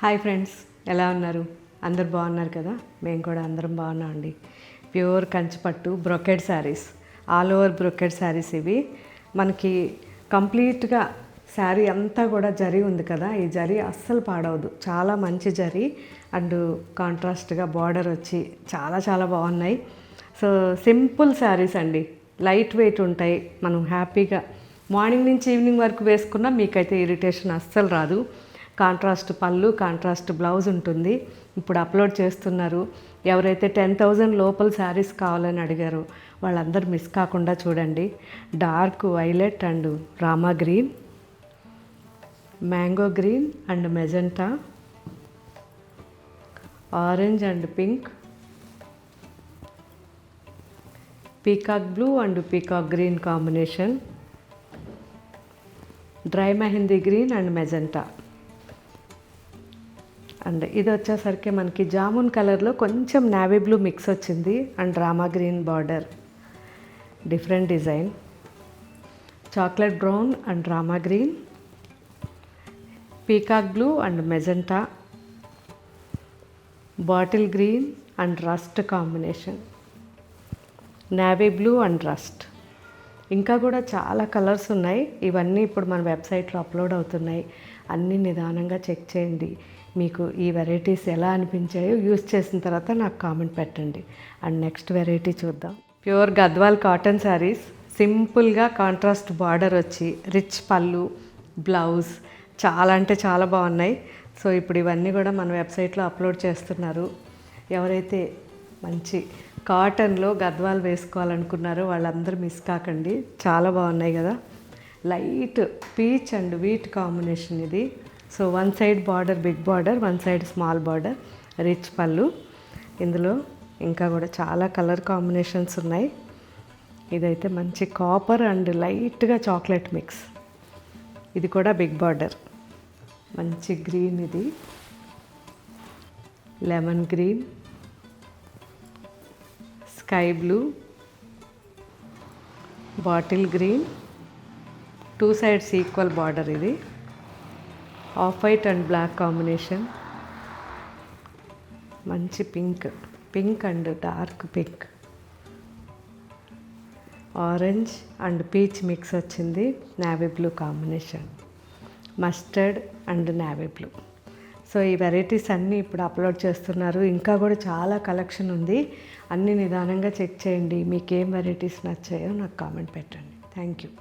Hi friends, ఎలా ఉన్నారు? అందరు బాగున్నారు కదా? మేము కూడా అందరం బాగున్నాం అండి. ప్యూర్ కంచిపట్టు brocade saris, all over brocade saris ఇవి. మనకి కంప్లీట్గా శారీ అంతా కూడా జరీ ఉంది కదా, ఈ జరీ అస్సలు పాడవదు. చాలా మంచి జరీ అండ్ కాంట్రాస్ట్గా బార్డర్ వచ్చి చాలా చాలా బాగున్నాయి. సో సింపుల్ శారీస్ అండి, లైట్ వెయిట్ ఉంటాయి. మనం హ్యాపీగా మార్నింగ్ నుంచి ఈవినింగ్ వరకు వేసుకున్నా మీకైతే ఇరిటేషన్ అస్సలు రాదు. కాంట్రాస్ట్ పళ్ళు, కాంట్రాస్ట్ బ్లౌజ్ ఉంటుంది. ఇప్పుడు అప్లోడ్ చేస్తున్నారు. ఎవరైతే 10,000 లోపల శారీస్ కావాలని అడిగారో వాళ్ళందరూ మిస్ కాకుండా చూడండి. Dark violet and Rama green, mango green and magenta, orange and pink, peacock blue and peacock green combination, dry mehndi green and magenta. And ఇది వచ్చేసరికి మనకి జామున్ కలర్లో కొంచెం నావీ బ్లూ మిక్స్ వచ్చింది and Rama green border, different design, chocolate brown and Rama green, peacock blue and magenta, bottle green and rust combination, navy blue and rust. ఇంకా కూడా చాలా colours ఉన్నాయి. ఇవన్నీ ఇప్పుడు మన వెబ్సైట్లో అప్లోడ్ అవుతున్నాయి. అన్నీ నిదానంగా చెక్ చేయండి. మీకు ఈ వెరైటీస్ ఎలా అనిపించాయో యూస్ చేసిన తర్వాత నాకు కామెంట్ పెట్టండి. అండ్ నెక్స్ట్ వెరైటీ చూద్దాం. ప్యూర్ గద్వాల్ కాటన్ శారీస్, సింపుల్గా కాంట్రాస్ట్ బార్డర్ వచ్చి రిచ్ పళ్ళు, బ్లౌజ్ చాలా అంటే చాలా బాగున్నాయి. సో ఇప్పుడు ఇవన్నీ కూడా మన వెబ్సైట్లో అప్లోడ్ చేస్తున్నారు. ఎవరైతే మంచి కాటన్లో గద్వాల్ వేసుకోవాలనుకున్నారో వాళ్ళందరూ మిస్ కాకండి. చాలా బాగున్నాయి కదా. Light peach and wheat combination ఇది. So one side border big border, one side small border, rich పళ్ళు. ఇందులో ఇంకా కూడా చాలా కలర్ కాంబినేషన్స్ ఉన్నాయి. ఇదైతే మంచి కాపర్ అండ్ లైట్గా చాక్లెట్ మిక్స్. ఇది కూడా బిగ్ బార్డర్, మంచి గ్రీన్, ఇది lemon green, sky blue, bottle green, two sides equal border, ఇది off white and black combination, మంచి pink, pink and dark pink, orange and peach mix వచ్చింది, navy blue combination, mustard and navy blue. So ఈ varieties అన్నీ ఇప్పుడు upload చేస్తున్నారు. ఇంకా కూడా చాలా కలెక్షన్ ఉంది. అన్నీ నిదానంగా చెక్ చేయండి. మీకు ఏం వెరైటీస్ నచ్చాయో నాకు కామెంట్ పెట్టండి. Thank you.